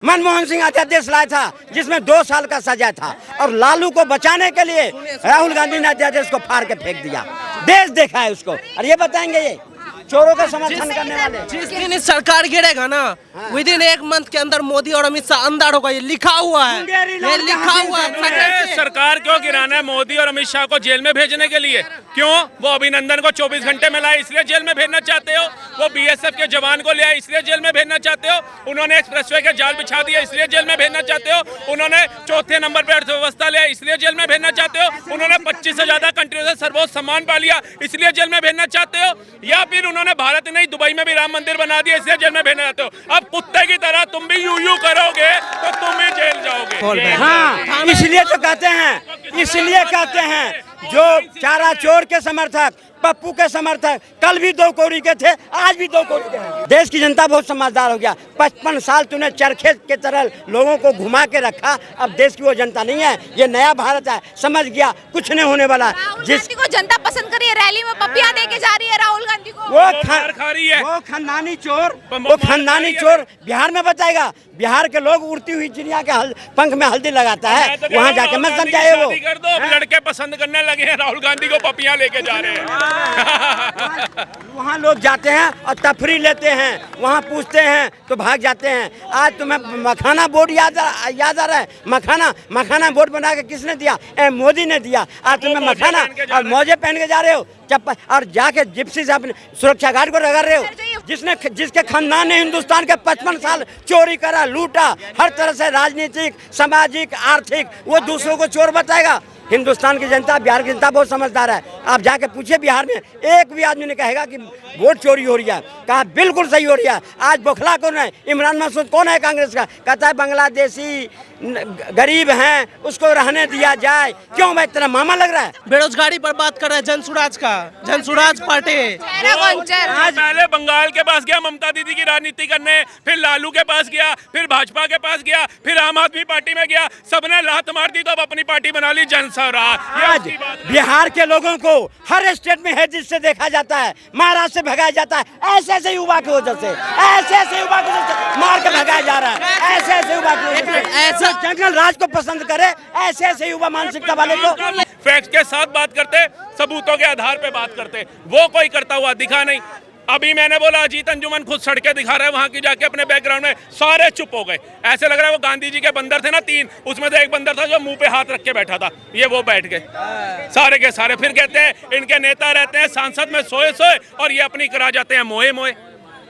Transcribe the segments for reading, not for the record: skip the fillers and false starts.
मनमोहन सिंह अध्यादेश लाया था जिसमें 2 साल का सजा था और लालू को बचाने के लिए राहुल गांधी ने अध्यादेश को फाड़ के फेंक दिया। देश देखा है उसको। और ये बताएंगे ये चोरों का समर्थन करने वाले जिस दिन इस सरकार गिरेगा ना विद इन 1 मंथ के अंदर मोदी और अमित शाह अंदर होगा। ये लिखा हुआ है, ये लिखा हुआ है। सरकार क्यों गिराना है? मोदी और अमित शाह को जेल में भेजने के लिए। क्यों? वो अभिनंदन को 24 घंटे में लाए इसलिए जेल में भेजना चाहते हो? वो बीएसएफ के जवान को ले आए इसलिए जेल में भेजना चाहते हो? उन्होंने एक्सप्रेसवे के जाल बिछा दिया इसलिए जेल में भेजना चाहते हो? उन्होंने 4थे नंबर पर अर्थव्यवस्था लिया इसलिए जेल में भेजना चाहते हो? उन्होंने 25 से ज्यादा कंट्रियों से सर्वोच्च सम्मान पा लिया इसलिए जेल में भेजना चाहते हो? या फिर उन्होंने भारत नहीं दुबई में भी राम मंदिर बना दिया इसलिए जेल में भेजना चाहते हो? अब कुत्ते की तरह तुम भी यूं करोगे तो तुम भी जेल जाओगे। हाँ, इसलिए तो कहते हैं, इसलिए कहते हैं जो चारा चोर के समर्थक, पप्पू के समर्थक कल भी 2 कौड़ी के थे, आज भी 2 कौड़ी के हैं। देश की जनता बहुत समझदार हो गया। 55 साल तूने चरखे के तरह लोगों को घुमा के रखा। अब देश की वो जनता नहीं है, ये नया भारत है। समझ गया कुछ नहीं होने वाला। जिसको जनता पसंद करी है, रैली में पपिया दे के जा रही है राहुल गांधी को। वो खानदानी चोर बिहार में बताएगा। बिहार के लोग उड़ती हुई चिड़िया के पंख में हल्दी लगाता है, वहाँ जाके मत समझाए। वो कर दो, लड़के पसंद करने लगे हैं, राहुल गांधी को पपियां लेके जा रहे हैं। वहाँ लोग जाते हैं और तफरी लेते हैं, वहाँ पूछते हैं तो भाग जाते हैं। आज तुम्हें मखाना बोर्ड याद आ रहा है? मखाना बोर्ड बना के किसने दिया? मोदी ने दिया। आज तुम्हें मखाना और मौजे पहन के जा रहे हो, चप्पल, और जाके जिप्सी से अपने सुरक्षा गार्ड को रगड़ रहे हो। जिसके खानदान ने हिंदुस्तान के 55 साल चोरी करा, लूटा, हर तरह से राजनीतिक, सामाजिक, आर्थिक, वो दूसरों को चोर बताएगा। हिंदुस्तान की जनता, बिहार की जनता बहुत समझदार है। आप जाके पूछिए बिहार में एक भी आदमी ने कहेगा कि वोट चोरी हो रही है। कहा बिल्कुल सही हो रही है। आज बौखला कौन है? इमरान मसूद कौन है कांग्रेस का? कहता है बांग्लादेशी गरीब हैं, उसको रहने दिया जाए। क्यों भाई तेरा मामा लग रहा है? बेरोजगारी पर बात कर रहा है जनसुराज का, जनसुराज पार्टी। आज पहले बंगाल के पास गया ममता दीदी की राजनीति करने, फिर लालू के पास गया, फिर भाजपा के पास गया, फिर आम आदमी पार्टी में गया। सबने लात मार दी तो अब अपनी पार्टी बना ली जनसुराज। आज बिहार के लोगों को हर स्टेट में हेजिस से देखा जाता है, महाराष्ट्र से भगाया जाता है। ऐसे युवा की वजह से, ऐसे युवा की वजह से मार के भगाया जा रहा है। ऐसे युवा की वजह से, ऐसा जंगल राज को पसंद करे, ऐसे युवा मानसिकता वाले को। फैक्ट के साथ बात करते, सबूतों के आधार पे बात करते, वो कोई करता हुआ दिखा नहीं। अभी मैंने बोला अजीत अंजुमन खुद सड़कें दिखा रहे हैं, वहां की जाके अपने बैकग्राउंड में सारे चुप हो गए। ऐसे लग रहा है वो गांधी जी के बंदर थे ना 3, उसमें से एक बंदर था जो मुंह पे हाथ रख के बैठा था, ये वो बैठ गए सारे के सारे। फिर कहते हैं इनके नेता रहते हैं सांसद में सोए और ये अपनी करा जाते हैं मोए।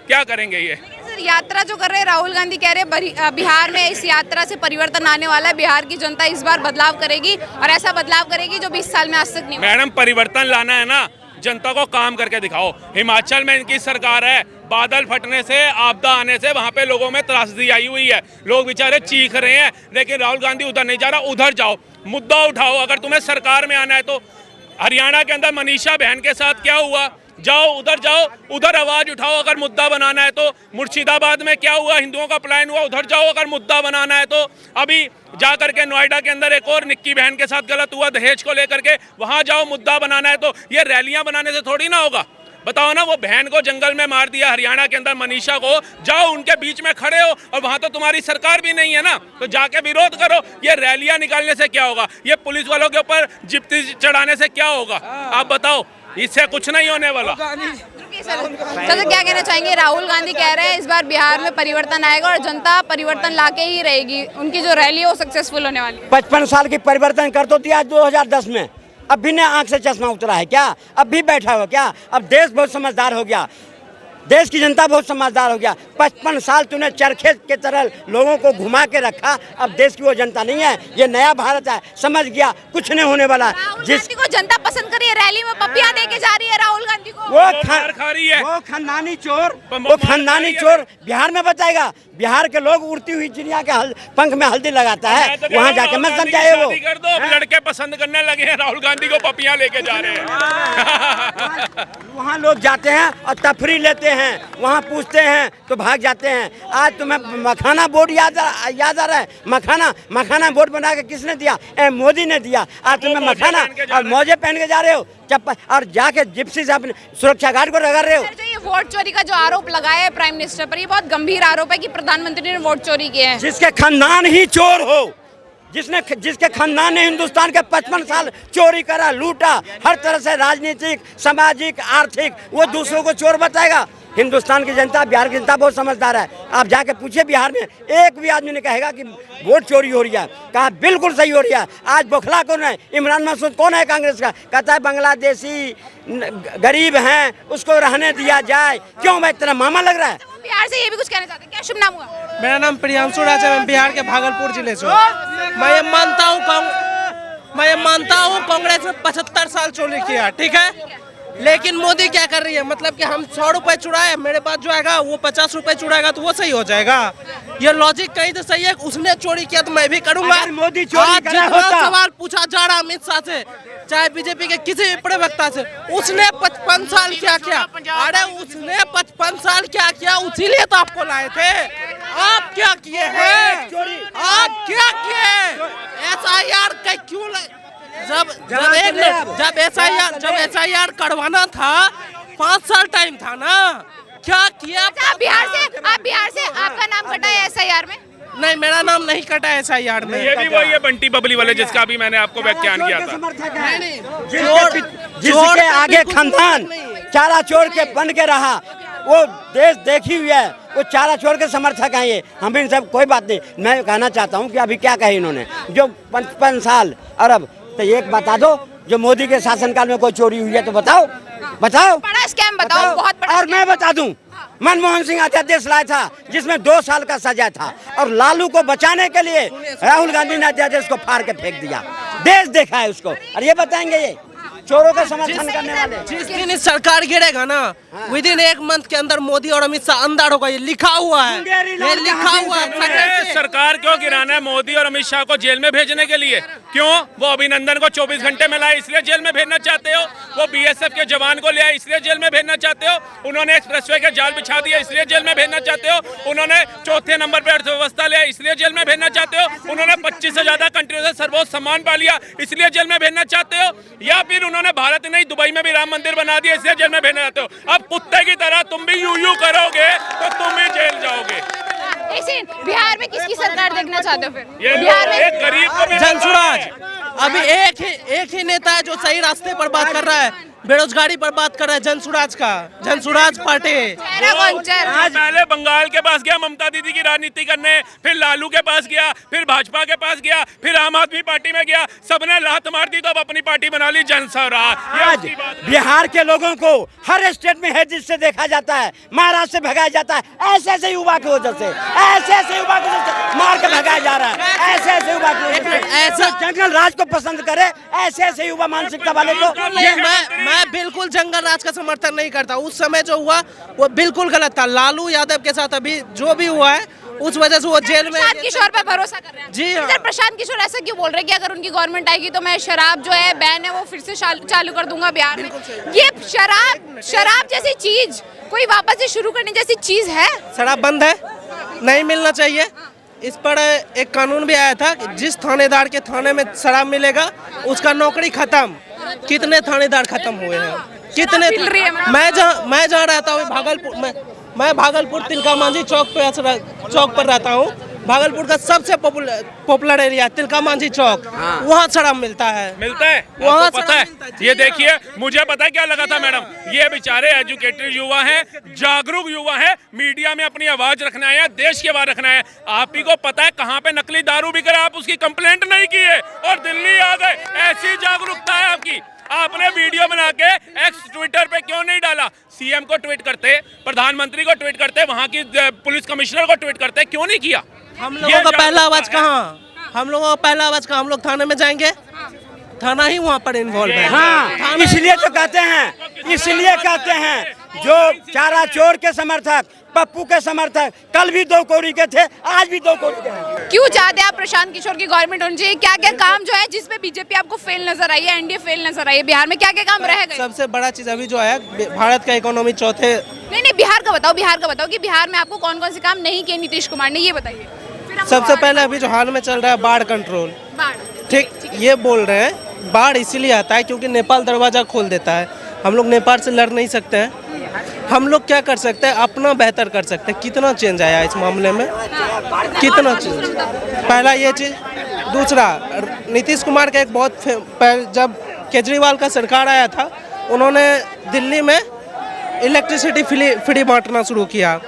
क्या करेंगे ये? यात्रा जो कर रहे हैं राहुल गांधी, कह रहे हैं बिहार में इस यात्रा से परिवर्तन आने वाला है। बिहार की जनता इस बार बदलाव करेगी और ऐसा बदलाव करेगी जो 20 साल में आज तक नहीं। मैडम परिवर्तन लाना है ना, जनता को काम करके दिखाओ। हिमाचल में इनकी सरकार है, बादल फटने से, आपदा आने से वहां पे लोगों में त्रासदी आई हुई है, लोग बेचारे चीख रहे हैं। लेकिन राहुल गांधी उधर नहीं जा रहा, उधर जाओ, मुद्दा उठाओ। अगर तुम्हें सरकार में आना है तो हरियाणा के अंदर मनीषा बहन के साथ क्या हुआ, जाओ, उधर आवाज उठाओ। अगर मुद्दा बनाना है तो मुर्शिदाबाद में क्या हुआ, हिंदुओं का पलायन हुआ, उधर जाओ। अगर मुद्दा बनाना है तो अभी जा करके नोएडा के अंदर एक और निक्की बहन के साथ गलत हुआ दहेज को लेकर के, वहां जाओ। मुद्दा बनाना है तो ये रैलियां बनाने से थोड़ी ना होगा। बताओ ना, वो बहन को जंगल में मार दिया हरियाणा के अंदर, मनीषा को, जाओ उनके बीच में खड़े हो। और वहां तो तुम्हारी सरकार भी नहीं है ना, तो जाके विरोध करो। ये रैलियां निकालने से क्या होगा? ये पुलिस वालों के ऊपर जिप्सी चढ़ाने से क्या होगा? आप बताओ, इससे कुछ नहीं होने वाला। तो क्या कहना चाहेंगे? राहुल गांधी कह रहे हैं इस बार बिहार में परिवर्तन आएगा और जनता परिवर्तन लाके ही रहेगी, उनकी जो रैली है वो सक्सेसफुल होने वाली है। 55 साल की परिवर्तन कर तो दिया 2010 में, अब भी ने आंख से चश्मा उतरा है क्या? अब भी बैठा हो क्या? अब देश बहुत समझदार हो गया, देश की जनता बहुत समझदार हो गया। 55 साल तूने चरखे के तरह लोगों को घुमा के रखा। अब देश की वो जनता नहीं है, ये नया भारत है। समझ गया कुछ नहीं होने वाला। जिसको जनता पसंद करी है, रैली में पपिया दे के जा रही है राहुल गांधी को। वो खानदानी चोर बिहार में बताएगा। बिहार के लोग उड़ती हुई चिड़िया के पंख में हल्दी लगाता है, वहाँ जाके मत समझाए। वो कर दो, लड़के पसंद करने लगे हैं, राहुल गांधी को पपियां लेके जा रहे हैं। वहाँ लोग जाते हैं और तफरी लेते हैं, वहाँ पूछते हैं तो भाग जाते हैं। आज तुम्हें मखाना बोर्ड याद आ रहा है? मखाना बोर्ड बना के किसने दिया? मोदी ने दिया। आज तुम्हें मखाना और मौजे पहन के जा रहे हो, चप्पल, और जाके जिप्सी से अपने सुरक्षा गार्ड को रगड़ रहे हो। वोट चोरी का जो आरोप लगाया है प्राइम मिनिस्टर पर, ये बहुत गंभीर आरोप है कि प्रधानमंत्री ने वोट चोरी किए हैं। जिसके खानदान ही चोर हो, जिसके खानदान ने हिंदुस्तान के 55 साल चोरी करा, लूटा, हर तरह से राजनीतिक, सामाजिक, आर्थिक, वो दूसरों को चोर बताएगा। हिंदुस्तान की जनता, बिहार की जनता बहुत समझदार है। आप जाके पूछिए बिहार में, एक भी आदमी ने कहेगा कि वोट चोरी हो रही है। कहा बिल्कुल सही हो रही है। आज बौखला कौन है? इमरान मसूद कौन है कांग्रेस का? कहता है बांग्लादेशी गरीब हैं, उसको रहने दिया जाए। क्यों भाई, तेरा मामा लग रहा है? बिहार से ये भी कुछ कहना चाहते हैं, क्या शुभ नाम हुआ? मेरा नाम प्रियांशु राज है, मैं बिहार के भागलपुर जिले से हूँ। मैं ये मानता हूँ कांग्रेस ने 75 साल चोरी किया, ठीक है, लेकिन मोदी क्या कर रही है? मतलब कि हम 100 रुपए चुराए, मेरे पास जो आएगा वो 50 रुपए चुराएगा तो वो सही हो जाएगा। ये लॉजिक कहीं तो सही है। उसने चोरी किया तो मैं भी करूंगा। अगर मोदी चोरी आज करा जितना होता, सवाल पूछा जा रहा अमित शाह से, चाहे बीजेपी के किसी भी प्रवक्ता से, उसने 55 साल क्या किया? अरे उसने 55 साल क्या किया? उसीलिए तो आपको लाए थे। आप क्या किए हैं? आप क्या किए? SIR क्यों? जब SIR करवाना था 5 साल टाइम था ना, क्या किया? आप बिहार से आपका नाम कटा है SIR में? नहीं, मेरा नाम नहीं कटा है SIR में। ये भी वही है बंटी बबली वाले जिसका भी मैंने आपको व्याख्यान किया था। जिसके आगे खानदान चारा चोर के बन के रहा, वो देश देखी हुई है। वो चारा चोर के समर्थक हैं ये। हम भी सब कोई बात नहीं। मैं कहना चाहता हूँ कि अभी क्या कहे इन्होंने, जो 55 साल अरब, तो एक बता दो जो मोदी के शासनकाल में कोई चोरी हुई है तो बताओ, बताओ। बड़ा स्कैम बताओ, बहुत बड़ा। और मैं बता दूं, मनमोहन सिंह अध्यादेश लाया था जिसमें 2 साल का सजा था, और लालू को बचाने के लिए राहुल गांधी ने अध्यादेश को फाड़ के फेंक दिया। देश देखा है उसको। और ये बताएंगे ये चोरों का समर्थन करने वाले। जिस दिन इस सरकार गिरेगा ना, विद इन 1 मंथ के अंदर मोदी और अमित शाह अंदर होगा। ये लिखा हुआ है, ये लिखा हुआ है। सरकार क्यों गिराना है? मोदी और अमित शाह को जेल में भेजने के लिए। क्यों? वो अभिनंदन को 24 घंटे में लाए इसलिए जेल में भेजना चाहते हो? वो BSF के जवान को ले आए इसलिए जेल में भेजना चाहते हो? उन्होंने एक्सप्रेसवे के जाल बिछा दिया इसलिए जेल में भेजना चाहते हो? उन्होंने 4थे नंबर पर अर्थव्यवस्था लिया इसलिए जेल में भेजना चाहते हो? उन्होंने 25 से ज्यादा कंट्रियों से सर्वोच्च सम्मान पा लिया इसलिए जेल में भेजना चाहते हो? या फिर उन्होंने भारत नहीं दुबई में भी राम मंदिर बना दिया इसलिए जेल में भेजना चाहते हो? अब कुत्ते की तरह तुम भी यूं करोगे तो तुम भी जेल जाओगे। बिहार में किसकी सरकार देखना चाहते हो फिर? ये बिहार में एक गरीब को भी जनसुराज अभी एक ही नेता है जो सही रास्ते पर बात कर रहा है, बेरोजगारी पर बात कर रहा है। जनसुराज पार्टी। आज पहले बंगाल के पास गया ममता दीदी की राजनीति करने, फिर लालू के पास गया, फिर भाजपा के पास गया, फिर आम आदमी पार्टी में गया। सबने लात मार दी तो अब अपनी पार्टी बना ली जनसुराज। आज बिहार के लोगों को हर स्टेट में है जिससे देखा जाता है, महाराष्ट्र से भगाया जाता है। ऐसे युवा की वजह से, ऐसे युवा की वजह से मार के भगाया जा रहा है। ऐसे युवा की वजह से, ऐसा जंगल राज को पसंद करे, ऐसे युवा मानसिकता वाले को। मैं बिल्कुल जंगल राज का समर्थन नहीं करता। उस समय जो हुआ वो बिल्कुल गलत था। लालू यादव के साथ अभी जो भी हुआ है उस वजह से वो जेल में। प्रशांत किशोर पे भरोसा कर रहे हैं? जी हाँ। सर, प्रशांत किशोर ऐसा क्यों बोल रहे हैं कि अगर उनकी गवर्नमेंट आएगी तो मैं शराब जो है बैन है वो फिर से चालू कर दूंगा बिहार में? ये शराब जैसी चीज कोई वापस से शुरू करने जैसी चीज है? शराब बंद है, नहीं मिलना चाहिए। इस पर एक कानून भी आया था कि जिस थानेदार के थाने में शराब मिलेगा उसका नौकरी खत्म। कितने थानेदार खत्म हुए हैं? कितने? मैं जहाँ रहता हूँ भागलपुर, मैं भागलपुर तिलका मांझी चौक पर रहता हूँ। भागलपुर का सबसे पॉपुलर एरिया तिलका मांझी चौक। वहाँ शराब मिलता है। वहाँ पता है? ये देखिए, मुझे पता है क्या लगा था मैडम, ये बेचारे एजुकेटेड युवा हैं, जागरूक युवा हैं, मीडिया में अपनी आवाज रखना है, देश की आवाज रखना है। आप ही को पता है कहाँ पे नकली दारू बिक रहा है, आप उसकी कंप्लेंट नहीं की है और दिल्ली आ गए। ऐसी जागरूकता है आपकी। आपने वीडियो बना के एक्स ट्विटर पे क्यों नहीं डाला? CM को ट्वीट करते, प्रधानमंत्री को ट्वीट करते, वहाँ की पुलिस कमिश्नर को ट्वीट करते, क्यों नहीं किया? हम लोगों का पहला आवाज कहाँ? हम लोगों का पहला आवाज कहाँ? हम लोग थाने में जाएंगे, थाना ही वहाँ पर इन्वॉल्व है। हाँ, इसलिए तो कहते हैं जो चारा चोर के समर्थक, पप्पू के समर्थक कल भी 2 कौड़ी के थे, आज भी 2 कौड़ी के हैं। क्यों चाहते हैं आप प्रशांत किशोर की गवर्नमेंट होनी चाहिए? क्या क्या काम जो है जिसमें बीजेपी आपको फेल नजर आई है, एनडीए फेल नजर आई है? बिहार में क्या क्या काम रह गए? सबसे बड़ा चीज अभी जो है भारत का इकोनॉमी चौथे। नहीं, बिहार का बताओ कि बिहार में आपको कौन कौन से काम नहीं किए नीतीश कुमार ने, ये बताइए। सबसे पहले अभी जो हाल में चल रहा है बाढ़ कंट्रोल, ठीक, ये बोल रहे हैं बाढ़ इसीलिए आता है क्योंकि नेपाल दरवाजा खोल देता है। हम लोग नेपाल से लड़ नहीं सकते हैं। हम लोग क्या कर सकते हैं, अपना बेहतर कर सकते हैं। कितना चेंज आया इस मामले में, कितना चेंज। पहला ये चीज़। दूसरा, नीतीश कुमार का एक बहुत जब केजरीवाल का सरकार आया था, उन्होंने दिल्ली में इलेक्ट्रिसिटी फ्री बांटना शुरू किया।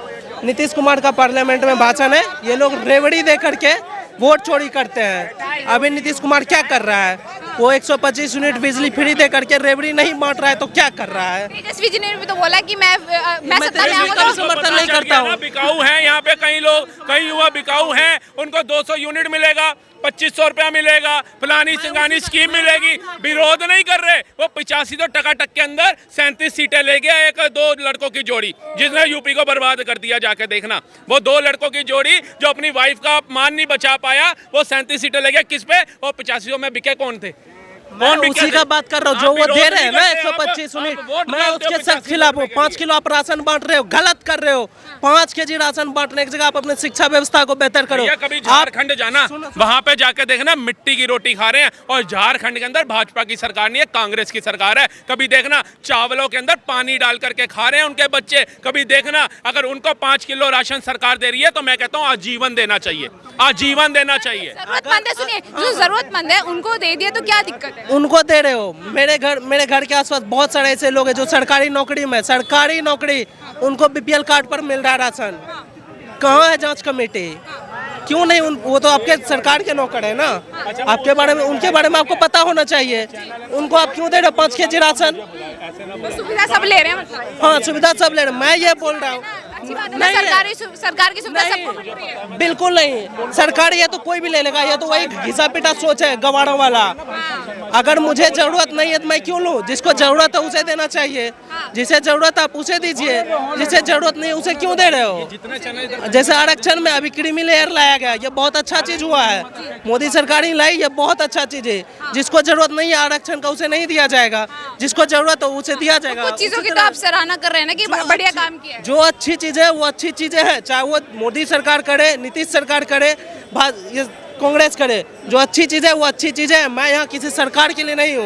नीतीश कुमार का पार्लियामेंट में भाषण है, ये लोग रेवड़ी दे करके वोट चोरी करते हैं। अभी नीतीश कुमार क्या कर रहा है, वो 125 यूनिट बिजली फ्री दे करके रेवड़ी नहीं बांट रहा है, तो क्या कर रहा है। तेजस्वी जी ने भी तो बोला कि मैं सत्ता में आऊंगा तो समर्थन नहीं करता हूँ। बिकाऊ हैं यहाँ पे, कई युवा बिकाऊ हैं, उनको 200 यूनिट मिलेगा, 2500 रुपया मिलेगा, फलानी सिंगानी स्कीम मिलेगी। विरोध नहीं कर रहे, वो 85 तो टकाटक के अंदर 37 सीटें ले गया एक दो लड़कों की जोड़ी, जिसने यूपी को बर्बाद कर दिया। जाके देखना, वो दो लड़कों की जोड़ी जो अपनी वाइफ का अपमान नहीं बचा पाया, वो 37 सीटें ले गया। किस पे? वो 85 में बिके कौन थे? मैं उसी का बात कर रहा हूँ, जो वो दे रहे हैं ना 125 यूनिट, मैं उसके सख्त खिलाफ हूँ। 5 किलो आप राशन बांट रहे हो, गलत कर रहे हो। 5 केजी राशन बांटने की जगह आप अपने शिक्षा व्यवस्था को बेहतर करो। कभी झारखंड जाना, वहां पे जाके देखना मिट्टी की रोटी खा रहे हैं, और झारखंड के अंदर भाजपा की सरकार नहीं है, कांग्रेस की सरकार है। कभी देखना चावलों के अंदर पानी डाल करके खा रहे हैं उनके बच्चे। कभी देखना, अगर उनको 5 किलो राशन सरकार दे रही है, तो मैं कहता हूँ आजीवन देना चाहिए, आजीवन देना चाहिए। जरूरतमंद है, सुनिए, जो जरूरतमंद है उनको दे दिए तो क्या दिक्कत है? उनको दे रहे हो। मेरे घर के आसपास बहुत सारे ऐसे लोग हैं जो सरकारी नौकरी में, सरकारी नौकरी, उनको बीपीएल कार्ड पर मिल रहा है राशन। कहाँ है जांच कमेटी? क्यों नहीं? वो तो आपके सरकार के नौकर है ना, आपके बारे में, उनके बारे में आपको पता होना चाहिए। उनको आप क्यों दे रहे हो 5 केजी राशन? सुविधा सब ले रहे हैं मतलब। हाँ, सुविधा सब ले रहे हैं। मैं ये बोल रहा हूँ, अच्छी बात है ना, सरकार की सुविधा सबको मिल रही है। बिल्कुल नहीं। सरकार ये तो कोई भी ले लेगा, ये तो वही घिसा पिटा सोच है गवारों वाला। अगर मुझे जरूरत नहीं है तो मैं क्यों लूँ? जिसको जरूरत है उसे देना चाहिए, जिसे जरूरत है आप उसे दीजिए, जिसे जरूरत नहीं उसे क्यों दे रहे हो? जैसे आरक्षण में अभी क्रीमी लेयर लाया गया, ये बहुत अच्छा चीज हुआ है, मोदी सरकार ही लाई, ये बहुत अच्छा चीज है। जिसको जरूरत नहीं है आरक्षण का उसे नहीं दिया जाएगा, जिसको जरूरत है उसे दिया जाएगा। कुछ चीजों की तो आप सराहना कर रहे हैं ना कि बढ़िया काम किया है। जो अच्छी चीज है वो अच्छी चीजें हैं, चाहे वो मोदी सरकार करे, नीतीश सरकार करे, ये कांग्रेस करे। जो अच्छी चीज है वो अच्छी चीज है। मैं यहाँ किसी सरकार के लिए नहीं हूँ।